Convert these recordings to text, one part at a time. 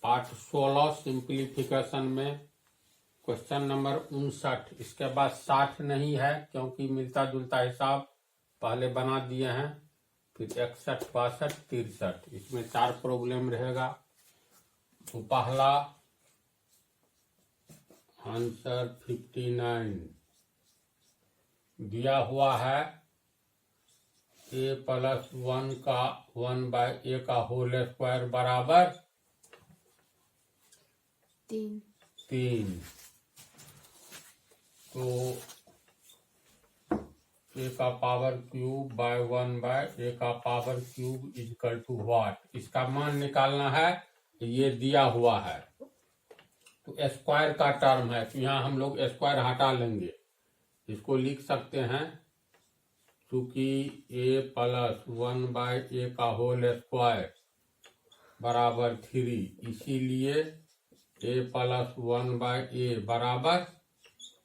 पाठ 16 सिंप्लीफिकेशन में question number 59। इसके बाद 60 नहीं है क्योंकि मिलता जुलता हिसाब पहले बना दिए हैं। फिर 61, 62, 63 इसमें 4 प्रॉब्लम रहेगा। तो पहला आंसर 59 दिया हुआ है a+1 का 1/a का होल स्क्वायर बराबर 3। तो a का पावर क्यूब बाय 1/a का power cube equal to what. इसका मान निकालना है। ये दिया हुआ है तो स्क्वायर का टर्म है तो यहाँ हम लोग स्क्वायर हटा लेंगे। इसको लिख सकते हैं क्योंकि a+1/a का होल स्क्वायर बराबर 3, इसीलिए a+1/a बराबर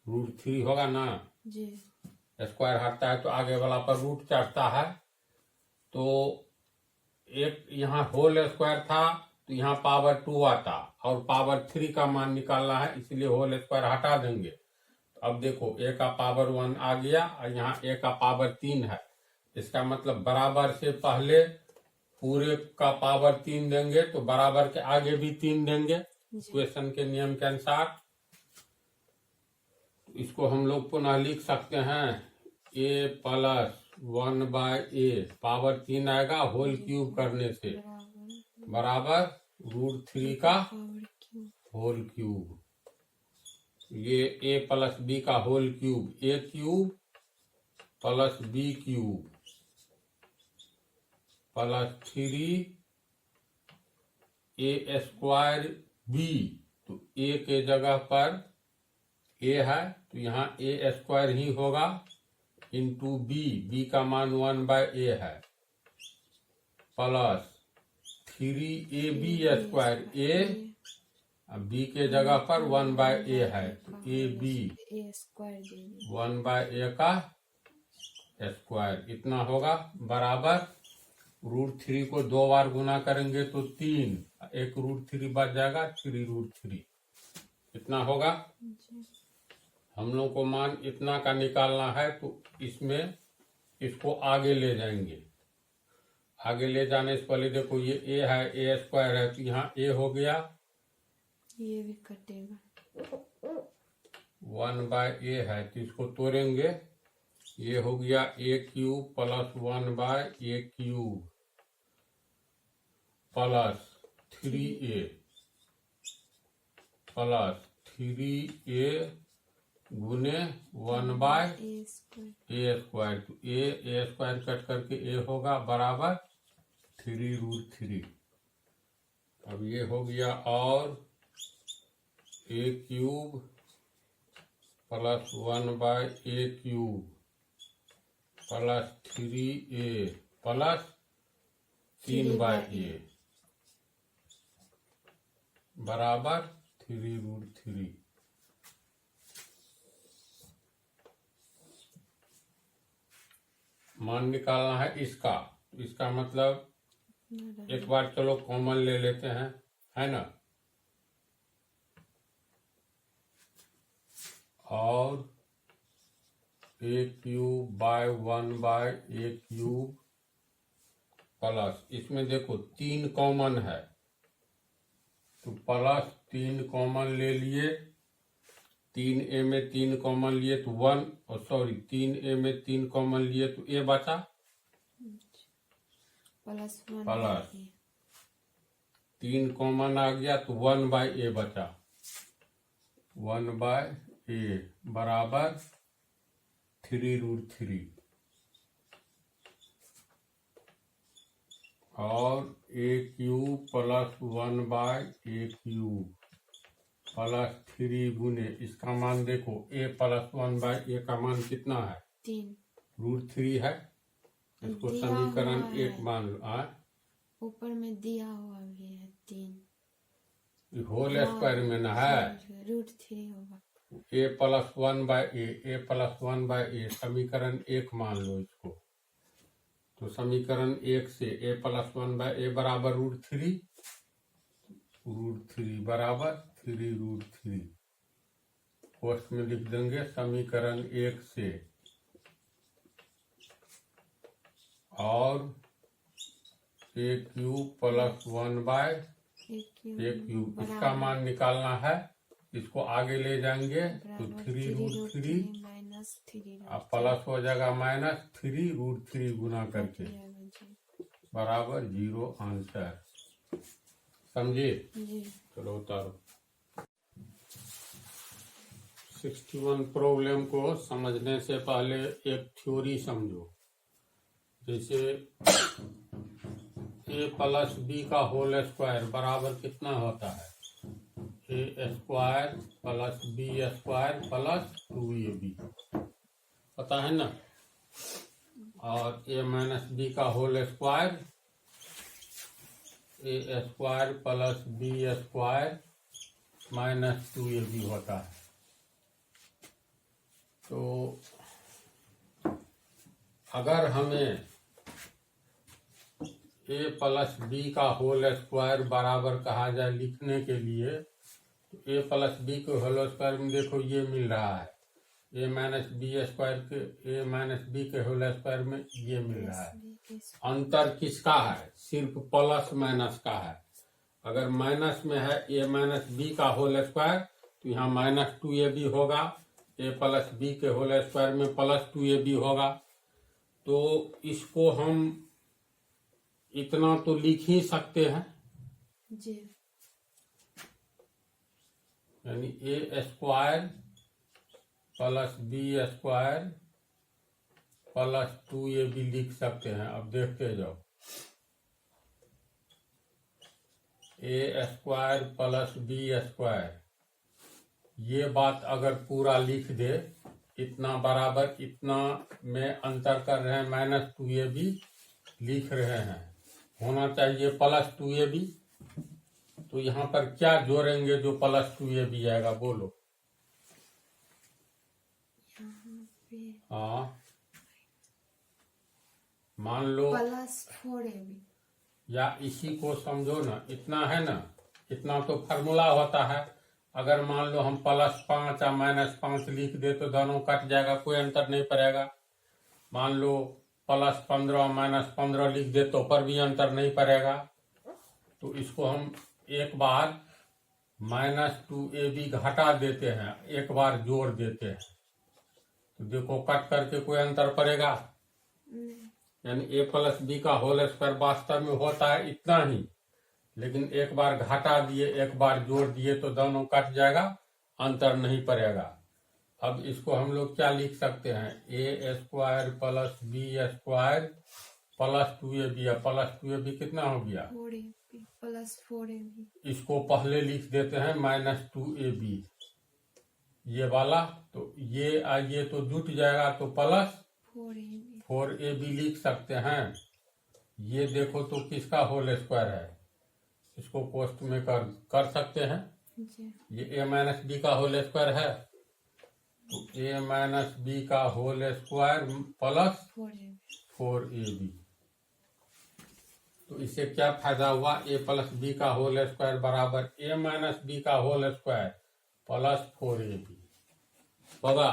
√3 होगा ना जी। स्क्वायर हटता है तो आगे वाला पर रूट चढ़ता है। तो एक यहाँ होल स्क्वायर था तो यहाँ पावर 2 आता और पावर 3 का मान निकालना है, इसलिए होल स्क्वायर हटा देंगे। अब देखो a का पावर 1 आ गया और यहाँ a का पावर 3 है। इसका मतलब बराबर से पहले पूरे का पावर 3 देंगे तो बराबर के आगे भी 3 देंगे इक्वेशन के नियम के अनुसार। इसको हम लोग पुनः लिख सकते हैं a+1/a पावर 3 आएगा होल क्यूब करने से बराबर √3 का होल क्यूब। ये a+b का whole cube a cube plus b cube plus 3a² b। तो a के जगह पर a है तो यहाँ a² ही होगा इंटू b का मान 1/a है प्लस 3ab² a b के जगह पर 1/a है तो ab 1/a का स्क्वायर इतना होगा बराबर √3 को 2 बार गुना करेंगे तो 3, एक √3 बच जाएगा 3√3 इतना होगा। हम लोग को मान इतना का निकालना है तो इसमें इसको आगे ले जाएंगे। आगे ले जाने से पहले देखो ये a है a² है तो यहाँ a हो गया, ये भी कटेगा 1/a है तो इसको तोड़ेंगे। ये हो गया a³ plus 1/a³ plus 3a plus 3a गुने 1/a²। तो a² कट करके a होगा बराबर 3√3। अब ये हो गया और a³ plus 1/a³ plus 3a plus 3/a बराबर 3√3। मान निकालना है इसका मतलब एक बार चलो कॉमन ले लेते हैं, है ना। और a³ बाय 1/a³ प्लस इसमें देखो 3 कॉमन है तो प्लस 3 कॉमन ले लिए, 3a में 3 कॉमन लिए तो 3a में 3 कॉमन लिए तो a बचा प्लस 3 कॉमन आ गया तो 1/a बचा 1/a बराबर 3√3। और a³ प्लस 1/a³ प्लस 3 गुने इसका मान देखो a+1/a का मान कितना है 3 √3 है। इसको समीकरण 1 मान लो। ऊपर में दिया हुआ भी है 3 होल स्क्वायर में ना है √3 होगा ए प्लस 1/a, ए प्लस 1/a, समीकरण 1 मान लो इसको। तो समीकरण 1 से ए प्लस 1/a बराबर √3 बराबर 3√3 पोस्ट में लिख देंगे समीकरण 1 से। और a cube plus 1/a cube, इसका मान निकालना है। इसको आगे ले जाएंगे तो 3√3 अब प्लस हो जाएगा -3√3 गुना करके बराबर 0 आंसर। समझे? चलो उतारो। 61 प्रॉब्लम को समझने से पहले एक थ्योरी समझो। जैसे a प्लस b का होल स्क्वायर बराबर कितना होता है? a square plus b square plus 2ab, पता है ना? और a माइनस b का whole square a square plus b square minus 2ab होता है। तो अगर हमें a प्लस b का होल स्क्वायर बराबर कहा जाए लिखने के लिए, तो a प्लस b के होल स्क्वायर में देखो ये मिल रहा है, a माइनस b स्क्वायर के a माइनस b के होल स्क्वायर में ये मिल रहा है। अंतर किसका है? सिर्फ प्लस माइनस का है। अगर माइनस में है a माइनस b का होल स्क्वायर तो यहाँ -2ab होगा, a प्लस b के होल स्क्वायर में प्लस 2ab होगा। तो इसको हम इतना तो लिख ही सकते हैं जी, यानी a square plus b square plus 2ab लिख सकते हैं। अब देखते जाओ, a square plus b square, ये बात अगर पूरा लिख दे, इतना बराबर इतना में अंतर कर रहे हैं -2ab लिख रहे हैं, होना चाहिए प्लस 2ab। तो यहाँ पर क्या जोड़ेंगे जो प्लस 2ab आएगा? बोलो। हाँ, मान लो प्लस 4ab, या इसी को समझो ना, इतना है ना, इतना तो फार्मूला होता है। अगर मान लो हम +5 या -5 लिख दे तो दोनों कट जाएगा, कोई अंतर नहीं पड़ेगा। मान लो +15 -15 लिख दे तो पर भी अंतर नहीं पड़ेगा। तो इसको हम एक बार -2ab घटा देते हैं, एक बार जोड़ देते हैं, तो देखो कट करके कोई अंतर पड़ेगा? यानी a प्लस b का होल स्क्वायर वास्तव में होता है इतना ही, लेकिन एक बार घटा दिए एक बार जोड़ दिए तो दोनों कट जाएगा, अंतर नहीं पड़ेगा। अब इसको हम लोग क्या लिख सकते हैं? a square plus b square plus 2ab, plus 2ab कितना हो गया? 4ab plus 4ab। इसको पहले लिख देते हैं -2ab, ये वाला, तो ये तो जुट जाएगा तो प्लस 4ab लिख सकते हैं। ये देखो तो किसका होल स्क्वायर है, इसको पोस्ट में कर सकते हैं। ये a माइनस बी का होल स्क्वायर है, तो a माइनस बी का होल स्क्वायर प्लस 4ab। तो इससे क्या फायदा हुआ? a प्लस बी का होल स्क्वायर बराबर a माइनस बी का होल स्क्वायर प्लस 4ab होगा।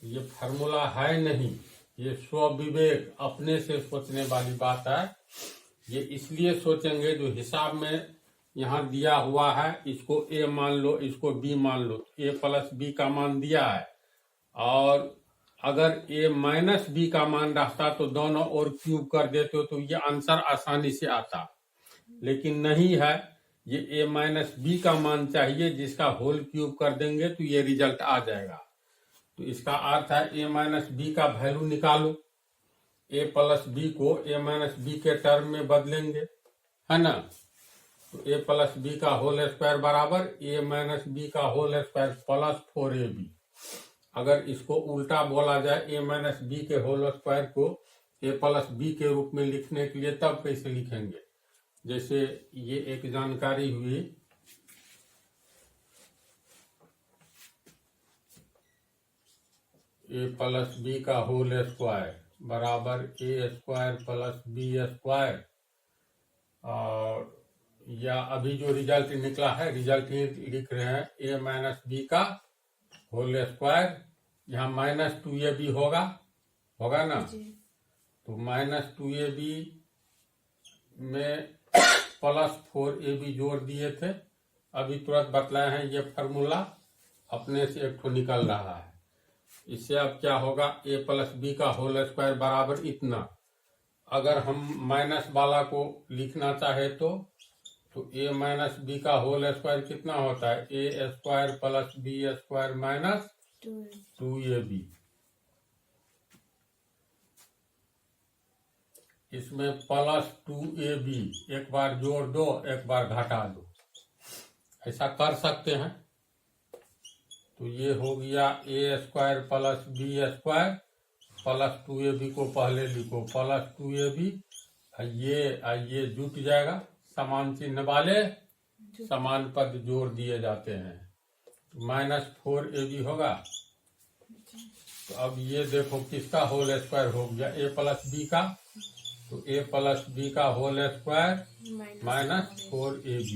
ये फार्मूला है नहीं, ये स्वविवेक अपने से सोचने वाली बात है। ये इसलिए सोचेंगे जो हिसाब में यहाँ दिया हुआ है, इसको a मान लो, इसको b मान लो, a प्लस b का मान दिया है, और अगर a माइनस b का मान रहता तो दोनों और क्यूब कर देते तो ये आंसर आसानी से आता, लेकिन नहीं है। ये a माइनस b का मान चाहिए जिसका होल क्यूब कर देंगे तो ये रिजल्ट आ जाएगा। तो इसका अर्थ है a माइनस बी का वैल्यू निकालो, a प्लस बी को a माइनस बी के टर्म में बदलेंगे, है ना? तो a प्लस बी का होल स्क्वायर बराबर a माइनस बी का होल स्क्वायर प्लस 4ab। अगर इसको उल्टा बोला जाए, a माइनस बी के होल स्क्वायर को a प्लस बी के रूप में लिखने के लिए, तब कैसे लिखेंगे? जैसे ये एक जानकारी हुई, ए प्लस बी का होल स्क्वायर बराबर ए स्क्वायर प्लस बी स्क्वायर। और या अभी जो रिजल्ट निकला है, रिजल्ट ही लिख रहे हैं ए माइनस बी का होल स्क्वायर। यहाँ -2ab होगा ना, जी तो -2ab में +4ab जोड़ दिए थे। अभी तुरंत बतलाए हैं, ये फार्मूला अपने से एक ठो निकल रहा है। इससे अब क्या होगा, ए प्लस बी का होल स्क्वायर बराबर इतना। अगर हम माइनस वाला को लिखना चाहे तो ए माइनस बी का होल स्क्वायर कितना होता है, A square plus B square minus 2ab। इसमें +2ab एक बार जोड़ दो, एक बार घटा दो, ऐसा कर सकते हैं। तो ये हो गया A square plus B square plus 2ab को पहले लिखो प्लस 2ab। ये जुट जाएगा, समान चिन्ह वाले समान पद जोड़ दिए जाते हैं। -4ab होगा। तो अब ये देखो किसका होल स्क्वायर हो गया, ए प्लस बी का। तो ए प्लस बी का होल स्क्वायर -4ab।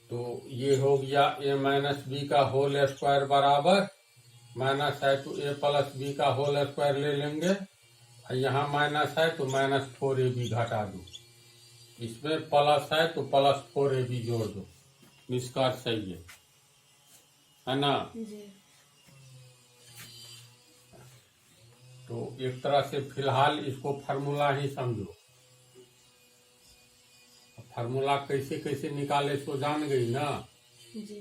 तो ये हो गया ए माइनस बी का होल स्क्वायर बराबर, माइनस है तो ए प्लस बी का होल स्क्वायर ले लेंगे, यहाँ माइनस है तो -4ab घटा दो। इसमें प्लस है तो +4ab जोड़ दो। निष्कर्ष सही है ना। जी तो एक तरह से फिलहाल इसको फार्मूला ही समझो। फार्मूला कैसे कैसे निकाले सो जान गई ना। जी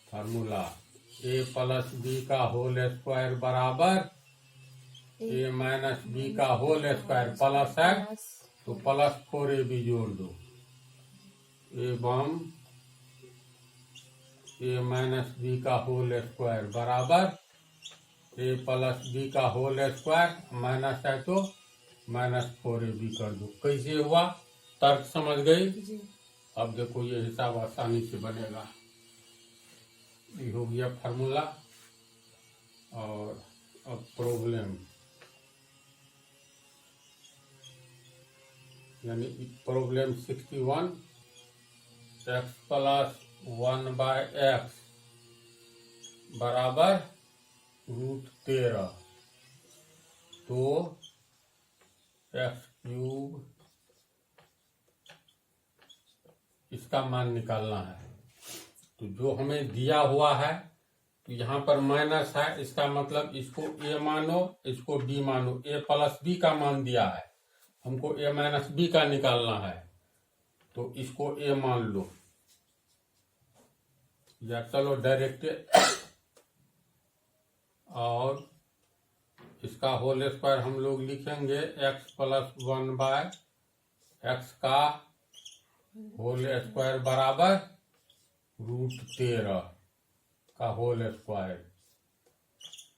फार्मूला ए प्लस बी का होल स्क्वायर बराबर ए माइनस बी का होल स्क्वायर प्लस है तो +4ab जोड़ दो, एवं ए माइनस बी का होल स्क्वायर बराबर ए प्लस बी का होल स्क्वायर माइनस है तो -4ab कर दो। कैसे हुआ, तर्क समझ गई। जी अब देखो ये हिसाब आसानी से बनेगा। ये हो गया फार्मूला। और अब प्रॉब्लम, यानी प्रॉब्लम 61, x प्लस 1/x बराबर √13। तो x³ इसका मान निकालना है। तो जो हमें दिया हुआ है, तो यहाँ पर माइनस है, इसका मतलब इसको a मानो, इसको b मानो। a प्लस b का मान दिया है, हमको a माइनस b का निकालना है, तो इसको a मान लो। या चलो डायरेक्ट, और इसका होल स्क्वायर हम लोग लिखेंगे x प्लस 1/x का होल स्क्वायर बराबर √13 का होल स्क्वायर।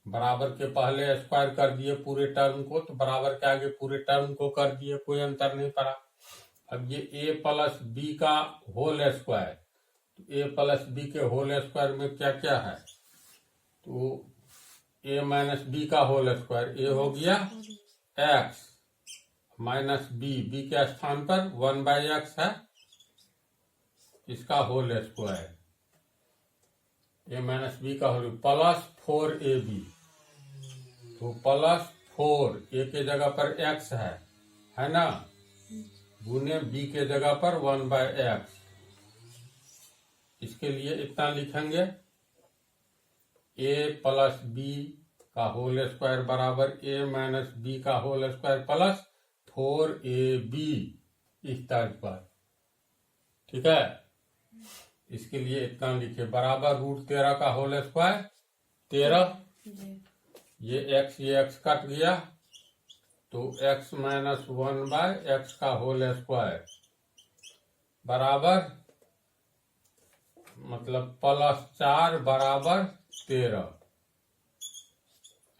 बराबर के पहले स्क्वायर कर दिए पूरे टर्म को, तो बराबर के आगे पूरे टर्म को कर दिए, कोई अंतर नहीं पड़ा। अब ये a प्लस बी का होल स्क्वायर, तो a प्लस बी के होल स्क्वायर में क्या क्या है, तो a माइनस बी का होल स्क्वायर, a हो गया x माइनस b के स्थान पर 1/x है, इसका whole square, a minus B का होल प्लस 4ab। तो +4 a के जगह पर x है ना, गुने b के जगह पर 1/x। इसके लिए इतना लिखेंगे, a प्लस b का होल स्क्वायर बराबर a माइनस b का होल स्क्वायर प्लस 4ab इस तर्ज पर। ठीक है, इसके लिए इतना लिखे, बराबर √13 का होल स्क्वायर 13। ये x कट गया, तो x माइनस 1/x का होल स्क्वायर बराबर, मतलब +4 बराबर 13,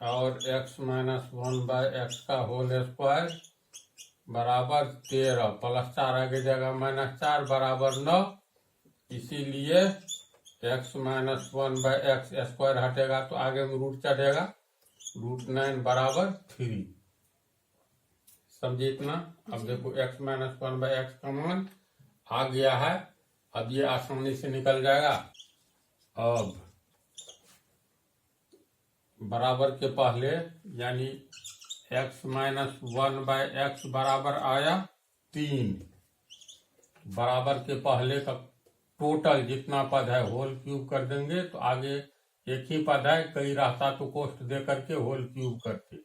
और x माइनस 1/x का होल स्क्वायर बराबर 13, +4 आगे जगह -4 बराबर 9। इसीलिए एक्स माइनस 1/x स्क्वायर हटेगा तो आगे में रूट चढ़ेगा, √9 बराबर 3। समझिए इतना। अब देखो x माइनस 1/x का मान आ गया है। अब ये आसानी से निकल जाएगा। अब बराबर के पहले यानी x माइनस 1/x बराबर आया 3। बराबर के पहले का टोटल जितना पद है होल क्यूब कर देंगे तो आगे एक ही पद है, कई रहता तो कोष्ट दे करके होल क्यूब करते।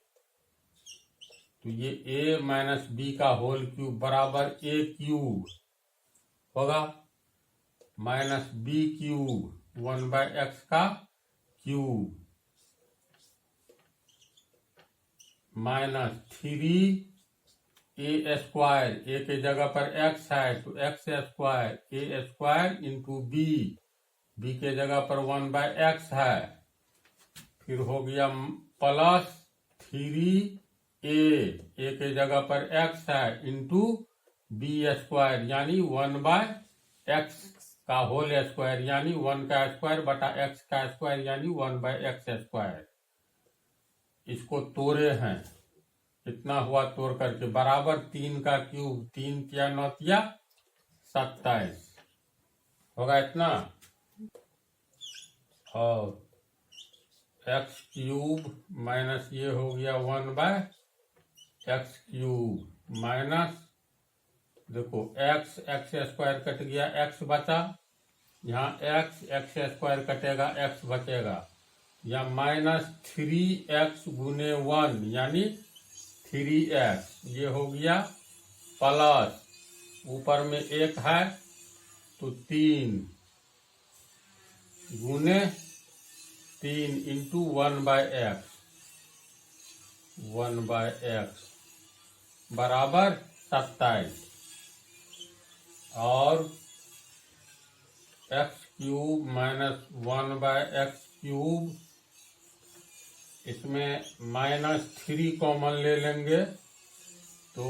तो ये a माइनस बी का होल क्यूब बराबर a क्यूब होगा माइनस बी क्यूब 1/x का cube minus 3a square, a के जगह पर x है तो x square, a square into b के जगह पर 1/x है। फिर हो गया प्लस 3a के जगह पर x है इंटू b स्क्वायर यानी 1/x का होल स्क्वायर यानी 1 का स्क्वायर बटा x का स्क्वायर यानी 1/x स्क्वायर। इसको तोड़े हैं, इतना हुआ तोड़ करके बराबर 3 का क्यूब, 3 क्या 9 क्या 27 होगा इतना। और x क्यूब माइनस ये हो गया 1/x क्यूब माइनस देखो x स्क्वायर कट गया, x बचा, यहाँ x स्क्वायर कटेगा, x बचेगा, या माइनस 3x गुने 1 यानी 3x। ये हो गया प्लस ऊपर में 1 है तो 3 गुने 3 इंटू 1/x बराबर 27 और x cube minus 1/x cube, इसमें माइनस 3 कॉमन ले लेंगे तो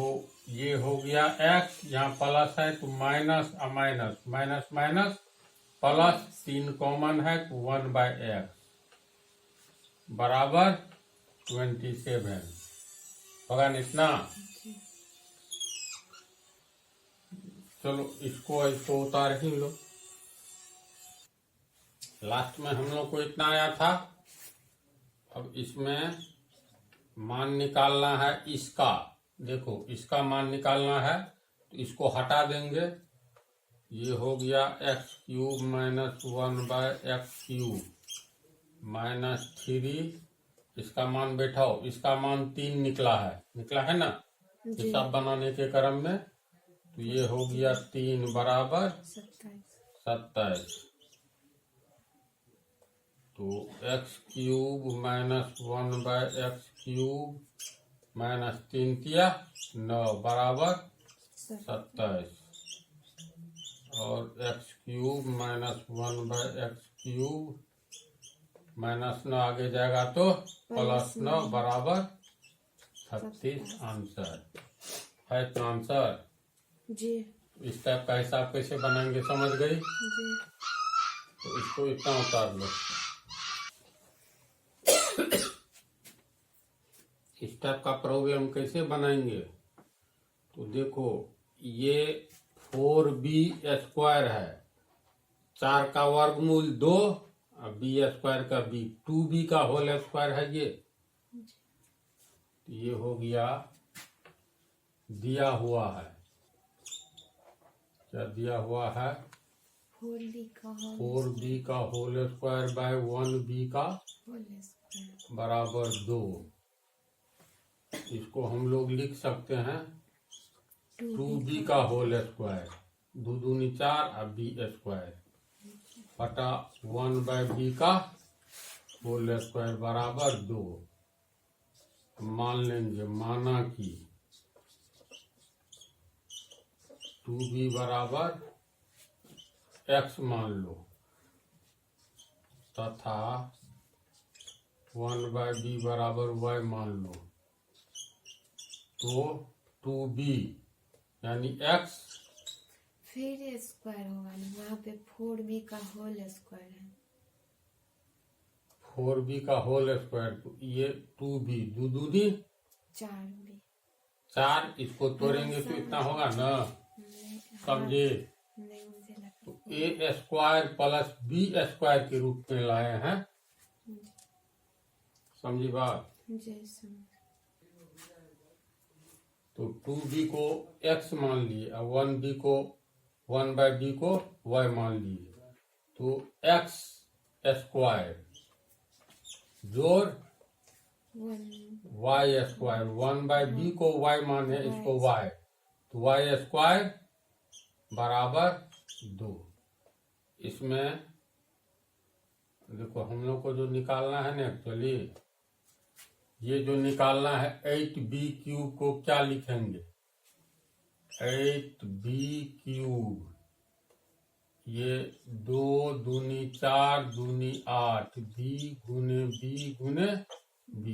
ये हो गया x, यहाँ प्लस है तो minus minus minus minus plus 3 common है तो 1/x बराबर 27 होगा न इतना। चलो इसको उतार ही लो। लास्ट में हम लोग को इतना आया था। अब इसमें मान निकालना है इसका। देखो इसका मान निकालना है तो इसको हटा देंगे। ये हो गया x cube minus 1/x cube minus 3, इसका मान बैठाओ, इसका मान 3 निकला है ना हिसाब बनाने के क्रम में। तो ये हो गया 3 बराबर 27। तो x cube minus 1/x cube minus 3 किया 9 बराबर 27 और x cube minus 1/x cube minus 9 आगे जाएगा तो प्लस 9 बराबर 36 आंसर है। तो आंसर जी। इस टाइप का हिसाब कैसे बनाएंगे समझ गई जी। तो इसको इतना उतार लो। इस टाइप का प्रॉब्लम कैसे बनाएंगे तो देखो ये 4b स्क्वायर है, 4 का वर्गमूल 2 और b स्क्वायर का b, 2b का होल स्क्वायर है ये हो गया दिया हुआ है। क्या दिया हुआ है 4b का होल स्क्वायर बाय 1b का बराबर 2। इसको हम लोग लिख सकते हैं 2b का होल स्क्वायर, 2 दूनी 4 और b स्क्वायर बटा 1/b का होल स्क्वायर बराबर 2। मान लेंगे माना कि 2b बराबर x मान लो तथा 1/b बराबर y मान लो तो 2b यानी x फिर स्क्वायर होगा ना, वहाँ पे 4b का होल स्क्वायर है। 4b का होल स्क्वायर, तो ये 2b दूनी 4b। 4, इसको तोड़ेंगे तो इतना होगा ना, समझे? नहीं, मुझे लगा। तो ए स्क्वायर प्लस बी स्क्वायर के रूप में लाए हैं, समझी बात? जी समझ। तो 2b को x मान लिए और 1b को 1/b को y मान लिए, तो x स्क्वायर जोड़ y स्क्वायर, 1/b को y माने इसको y, तो y स्क्वायर बराबर 2। इसमें देखो हम लोग को जो निकालना है ना, एक्चुअली ये जो निकालना है 8b क्यूब को क्या लिखेंगे? 8b क्यूब, ये 2 दूनी 4 दूनी 8, b गुने b,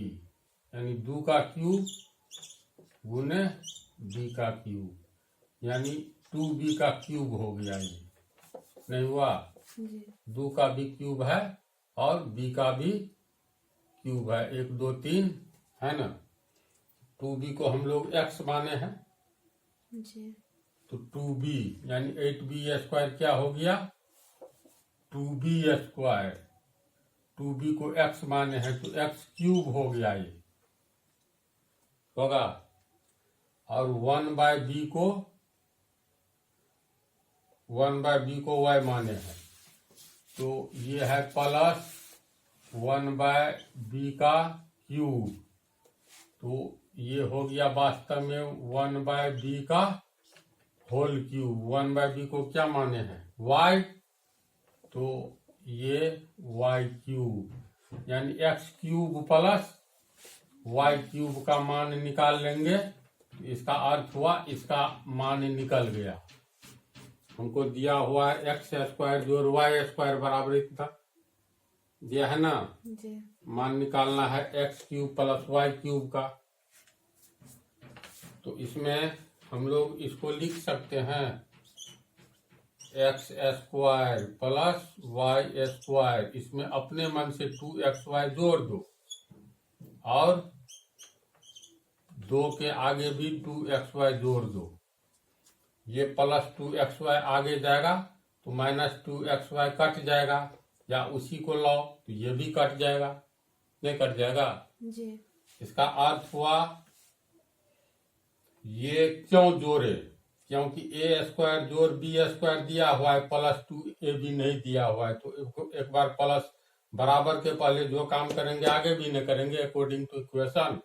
यानी 2 का क्यूब गुने b का क्यूब, यानी 2b का क्यूब हो गया। ये नहीं हुआ? 2 का भी क्यूब है और b का भी क्यूब है, 1 2 3 है ना। 2b को हम लोग x माने हैं जी। तो 2b यानी 8b स्क्वायर क्या हो गया? 2b square. 2b को x माने हैं तो x क्यूब हो गया, ये होगा। और 1/b को y माने हैं, तो ये है प्लस 1/b का क्यूब, तो ये हो गया वास्तव में 1/b का होल क्यूब। 1/b को क्या माने हैं? y, तो ये y क्यूब, यानी x cube plus y cube का मान निकाल लेंगे, इसका अर्थ हुआ इसका मान निकल गया। हमको दिया हुआ है x स्क्वायर जोड़ y स्क्वायर बराबर इतना दिया है ना जी। मान निकालना है x cube plus y cube का, तो इसमें हम लोग इसको लिख सकते हैं x square plus y square, इसमें अपने मन से 2xy जोड़ दो और 2 के आगे भी 2xy जोड़ दो। ये प्लस 2xy आगे जाएगा तो माइनस 2xy कट जाएगा, या उसी को लाओ तो ये भी कट जाएगा, नहीं कट जाएगा जी। इसका अर्थ हुआ ये क्यों जोड़े? क्योंकि ए स्क्वायर जोड़ बी स्क्वायर दिया हुआ है, प्लस 2ab नहीं दिया हुआ है, तो एक बार प्लस बराबर के पहले जो काम करेंगे आगे भी नहीं करेंगे अकॉर्डिंग टू इक्वेशन।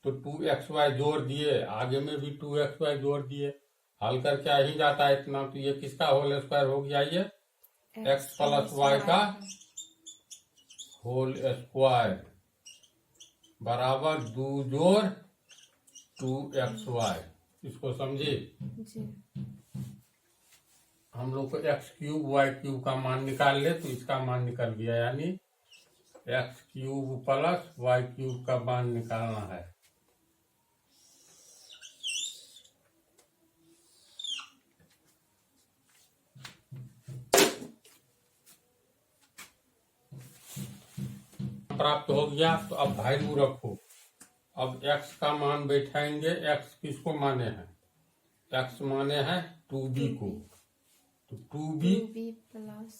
तो 2xy जोड़ दिए, आगे में भी 2xy जोड़ दिए, हल करके आ ही जाता है इतना, तो ये किसका होल स्क्वायर हो गया? ये x प्लस y का होल स्क्वायर बराबर 2 जोड़ 2xy। इसको समझे? जी। हम लोग को x क्यूब y क्यूब का मान निकाल ले तो इसका मान निकल गया, यानी x cube plus y cube का मान निकालना है। प्राप्त हो गया, तो अब वैल्यू रखो। अब x का मान बैठाएंगे, x किसको माने हैं? x माने हैं 2b को, तो 2b प्लस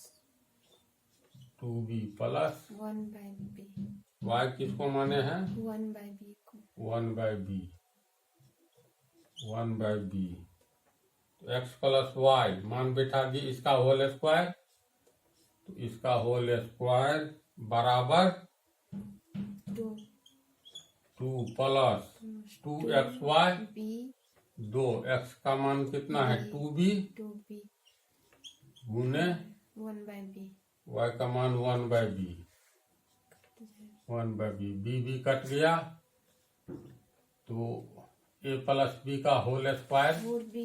1/b, y किसको माने हैं? 1/b को 1/b, 1/b, तो x प्लस y मान बैठा दिए, इसका होल स्क्वायर, तो इसका होल स्क्वायर बराबर 2 प्लस 2xy, 2 x का मान कितना है? 2b गुने 1/b, y का मान 1/b, 1/b, b भी कट गया, तो a प्लस b का होल स्क्वायर, 4b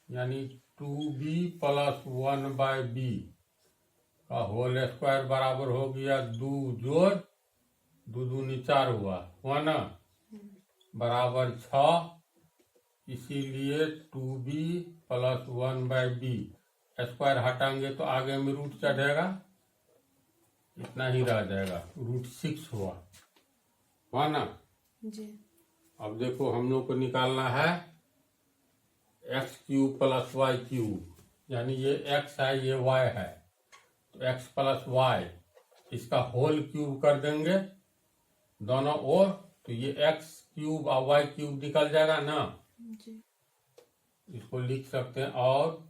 यानी 2b प्लस 1/b का होल स्क्वायर बराबर हो गया 2 जोड़ 2 दूनी 4 हुआ ना, बराबर 6। इसीलिए 2b प्लस 1/b। स्क्वायर हटाएंगे तो आगे में रूट चढ़ेगा, इतना ही रह जाएगा, √6 हुआ ना जी। अब देखो हम लोग को निकालना है x³ + y³, यानी ये x है ये y है, तो x + y इसका होल क्यूब कर देंगे दोनों ओर, तो ये x³ और y³ निकल जाएगा ना। जी। इसको लिख सकते हैं और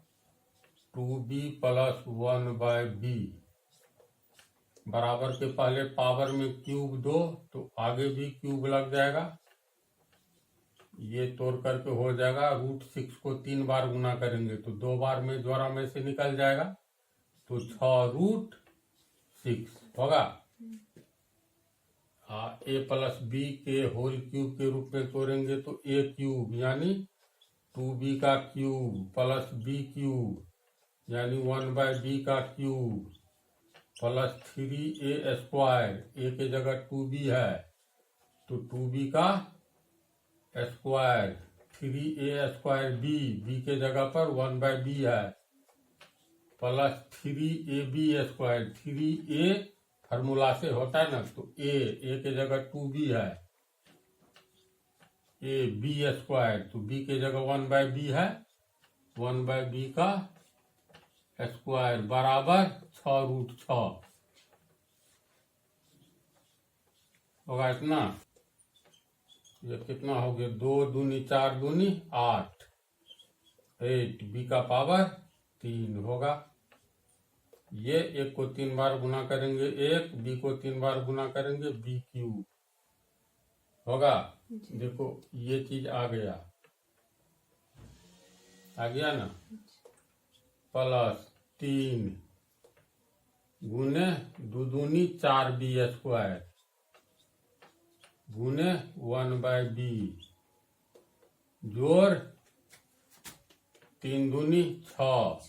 2b + 1/b बराबर के पहले पावर में क्यूब 2 तो आगे भी क्यूब लग जाएगा, ये तोड़ करके हो जाएगा √6 को 3 बार गुना करेंगे तो 2 बार में जोड़ा में से निकल जाएगा, तो 6√6 होगा। a + b के होल क्यूब के रूप में तोड़ेंगे तो a³ यानी 2b का क्यूब प्लस b³ यानी 1/b का क्यूब प्लस 3a², a के जगह 2b है तो 2b का स्क्वायर, 3a²b, b के जगह पर 1/b है, प्लस 3ab², 3a फार्मूला से होता है ना, तो a के जगह 2b है, ab² तो b के जगह 1/b है, 1/b का स्क्वायर बराबर 6√6 होगा। इतना ये कितना हो गया, 2 दूनी 4 दूनी 8, 8 b का पावर 3 होगा। ये 1 को 3 बार गुना करेंगे 1, b को 3 बार गुना करेंगे b³ होगा। देखो ये चीज आ गया ना, प्लस 3 गुने 2 दूनी 4b² गुने 1/b जोड़ 3 दूनी 6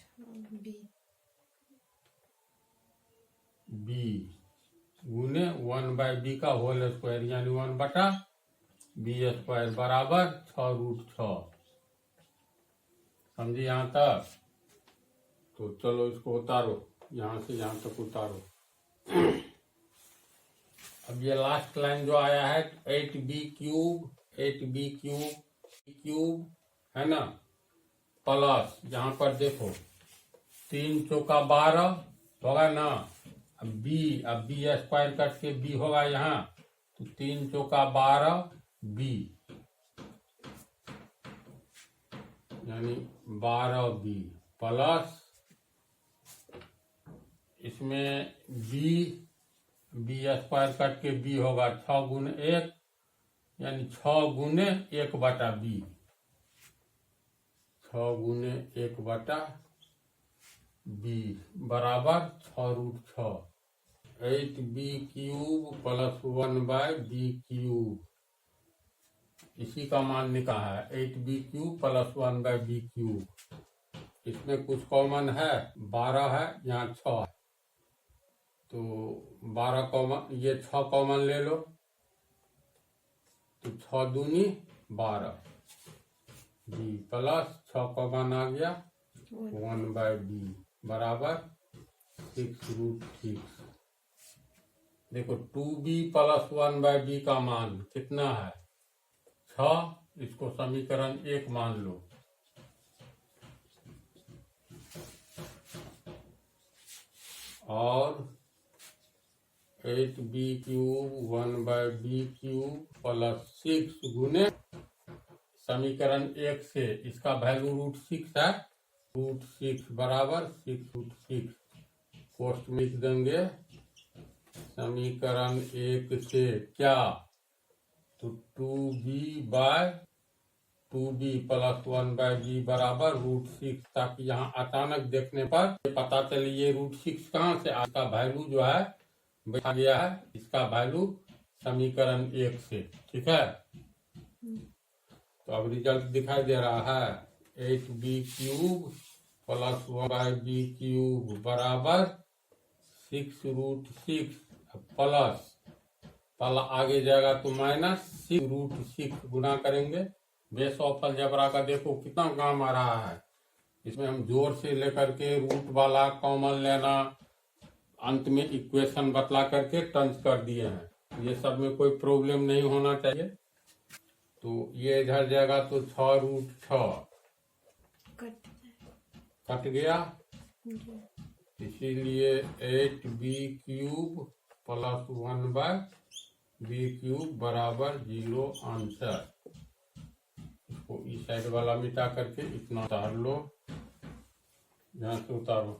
b गुने 1/b का होल स्क्वायर यानी 1/b² बराबर 6√6। समझे यहाँ तक? तो चलो इसको उतारो, यहाँ से यहाँ तक उतारो। अब ये लास्ट लाइन जो आया है 8b³ है ना, प्लस यहाँ पर देखो 3 चौका 12 होगा ना, अब b² कट के b होगा यहाँ, तो 3 चौका 12b यानी 12b प्लस इसमें b² कट के b होगा 6 गुने 1 यानी 6 गुने 1/b, 6 गुने 1/b बराबर 6√6। 8b³ + 1/b³, इसी का मान निकाला है 8b³ + 1/b³। इसमें कुछ कॉमन है, 12 है यहाँ 6 है, तो 12 कॉमन, ये 6 कॉमन ले लो तो 6 दूनी 12 b प्लस 6 कॉमन आ गया 1/b बराबर 6√6। देखो 2b + 1/b का मान कितना है 6, इसको समीकरण 1 मान लो, और 8b³ 1/b³ प्लस 6 गुने समीकरण 1 से इसका वैल्यू √6 है, √6 बराबर 6√6 पोस्ट में लिख देंगे समीकरण 1 से क्या, तो 2b + 1/b बराबर √6, ताकि यहाँ अचानक देखने पर पता चले ये √6 कहाँ से, इसका वैल्यू जो है बैठा गया है, इसका वैल्यू समीकरण 1 से, ठीक है। तो अब रिजल्ट दिखाई दे रहा है 8b³ + 1/b³ बराबर 6√6 प्लस आगे जाएगा तो माइनस 6√6 गुना करेंगे। बेस ऑफ अलजेब्रा का देखो कितना काम आ रहा है, इसमें हम जोर से लेकर के रूट वाला कॉमन लेना, अंत में इक्वेशन बतला करके टंच कर दिए हैं। ये सब में कोई प्रॉब्लम नहीं होना चाहिए। तो ये इधर जाएगा तो 6√6 कट गया, इसीलिए 8b³ + 1/b³ बराबर 0 आंसर। इसको इस साइड वाला मिटा करके इतना उतार लो, यहाँ से उतारो।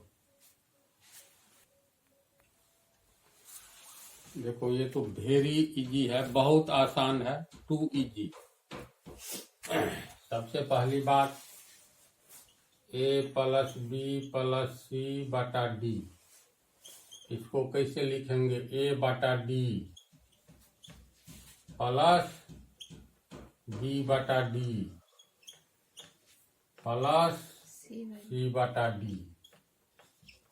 देखो ये तो वेरी इजी है, बहुत आसान है, टू इजी। सबसे पहली बात a + b + c/d, इसको कैसे लिखेंगे? a/d plus b/d plus c/d।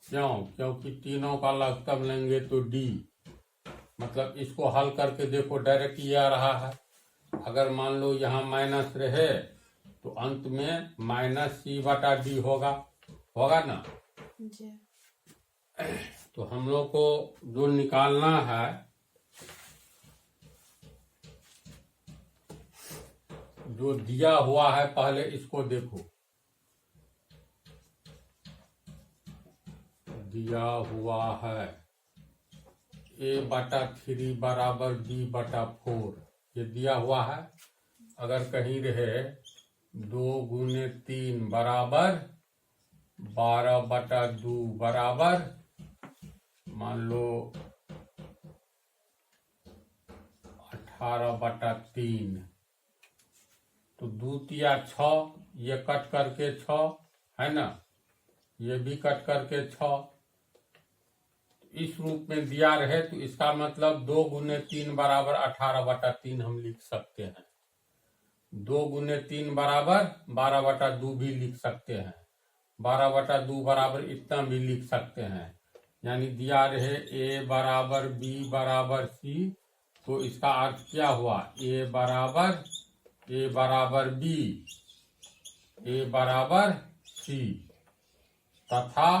क्यों? क्योंकि तीनों का लघुत्तम लेंगे तो d, मतलब इसको हल करके देखो, डायरेक्ट ये आ रहा है। अगर मान लो यहाँ माइनस रहे तो अंत में -c/d होगा ना। तो हम लोग को जो निकालना है, जो दिया हुआ है, पहले इसको देखो। दिया हुआ है a/3 बराबर b/4, ये दिया हुआ है। अगर कहीं रहे 2 × 3 बराबर 12/2 बराबर मान लो 18/3, तो 2 तिया 6, ये कट करके 6 है ना, ये भी कट करके 6। इस रूप में दिया रहे तो इसका मतलब 2 × 3 बराबर 18/3 हम लिख सकते हैं। 2 × 3 बराबर 12/2 भी लिख सकते हैं। 12/2 बराबर इतना भी लिख सकते हैं। यानी दिया रहे a बराबर b बराबर c, तो इसका अर्थ क्या हुआ? a बराबर b, a बराबर c तथा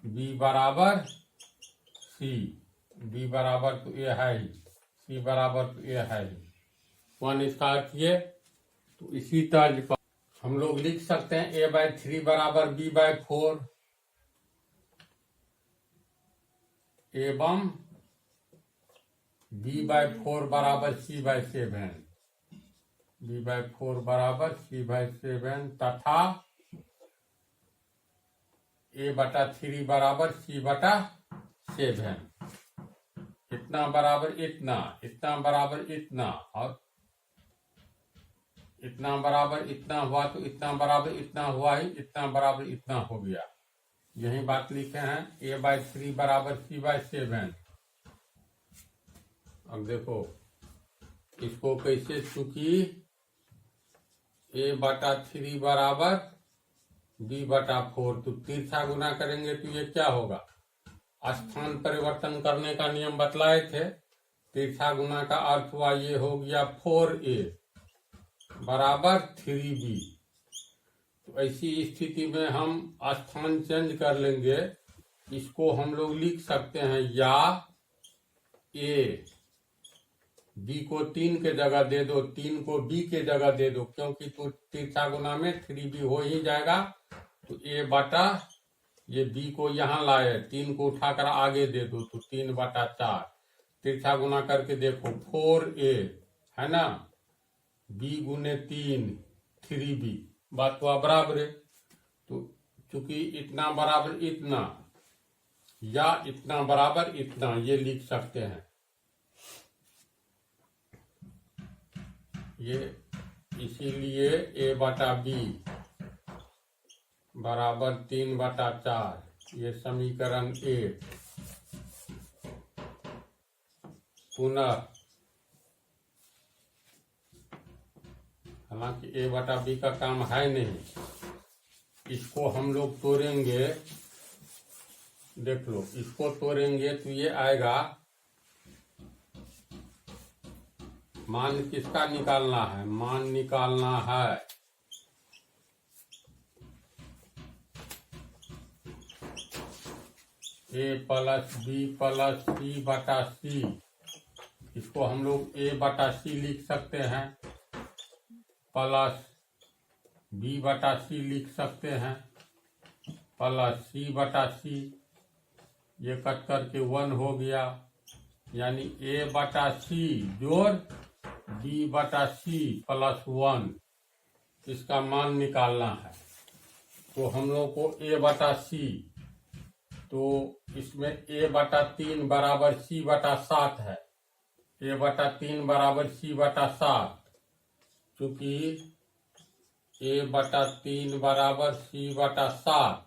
b बराबर c। b बराबर तो a है ही, c बराबर तो a है ही। 1 इसका अर्थ ये। तो इसी तर्ज पर हम लोग लिख सकते हैं a/3 बराबर b/4 एवं b/4 बराबर c/7, b/4 बराबर c/7 तथा a/3 बराबर c/7। इतना बराबर इतना, इतना बराबर इतना, और इतना बराबर इतना हुआ, तो इतना बराबर इतना हुआ ही, इतना बराबर इतना हो गया। यही बात लिखे हैं a/3 बराबर c/7। अब देखो इसको कैसे, चूंकि a/3 बराबर b/4, तो तिरछा गुना करेंगे तो ये क्या होगा? स्थान परिवर्तन करने का नियम बतलाए थे। तिरछा गुना का अर्थ हुआ, ये हो गया 4a बराबर 3b। तो ऐसी स्थिति में हम स्थान चेंज कर लेंगे। इसको हम लोग लिख सकते हैं या a, b को 3 के जगह दे दो, 3 को b के जगह दे दो, क्योंकि तो तिरछा गुना में 3b हो ही जाएगा। तो a/, ये b को यहाँ लाए, 3 को उठाकर आगे दे दो, तो 3/4। तिरछा गुना करके देखो 4a है ना, b × 3 3b, बात हुआ बराबर है। तो चूंकि इतना बराबर इतना या इतना बराबर इतना, ये लिख सकते हैं। ये इसीलिए a/b बराबर 3/4, ये समीकरण 1। पुनः हालांकि a/b का काम है नहीं, इसको हम लोग तोड़ेंगे। देख लो, इसको तोड़ेंगे तो ये आएगा, मान किसका निकालना है? मान निकालना है ए प्लस बी प्लस सी बटा सी, इसको हम लोग ए बटा सी लिख सकते हैं, प्लस बी बटा सी लिख सकते हैं, प्लस सी बटा सी, ये कट करके 1 हो गया, यानी ए बटा सी जोड़ बी बटा सी प्लस 1, इसका मान निकालना है। तो हम लोग को ए बटा सी, तो इसमें ए बटा 3 बराबर सी बटा 7 है, ए बटा 3 बराबर सी बटा 7, चूंकि ए बटा 3 बराबर सी बटा 7,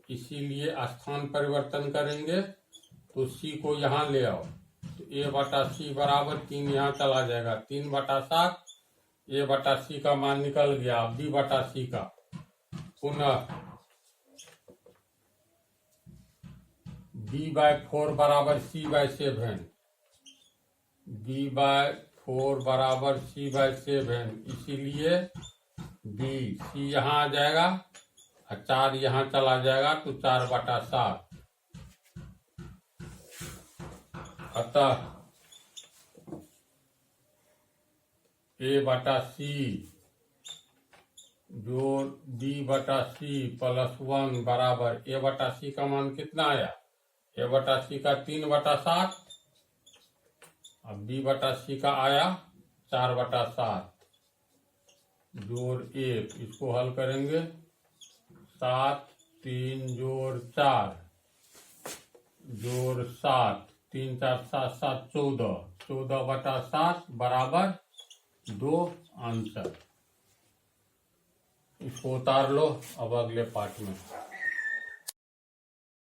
इसीलिए स्थान परिवर्तन करेंगे, तो सी को यहाँ ले आओ, तो ए बटा सी बराबर 3 यहाँ चला जाएगा, 3 बटा 7, ए बटा सी का मान निकल गया, बी बटा सी का। पुनः b/4 बराबर c/7, b/4 बराबर c/7, इसीलिए b, c यहाँ आ जाएगा और 4 यहाँ चला जाएगा, तो 4 बटा 7। अतः ए बटा सी जोड़ बी बटा सी प्लस 1 बराबर, ए बटा सी का मान कितना आया, ए बटा सी का 3 बटा 7, अब बी बटा सी का आया 4 बटा 7 जोड़ 1, इसको हल करेंगे, 7 3 जोड़ 4 जोड़ 7, 3 4 7 7 14, 14 बटा 7 बराबर 2 आंसर। इसको उतार लो अब अगले पार्ट में।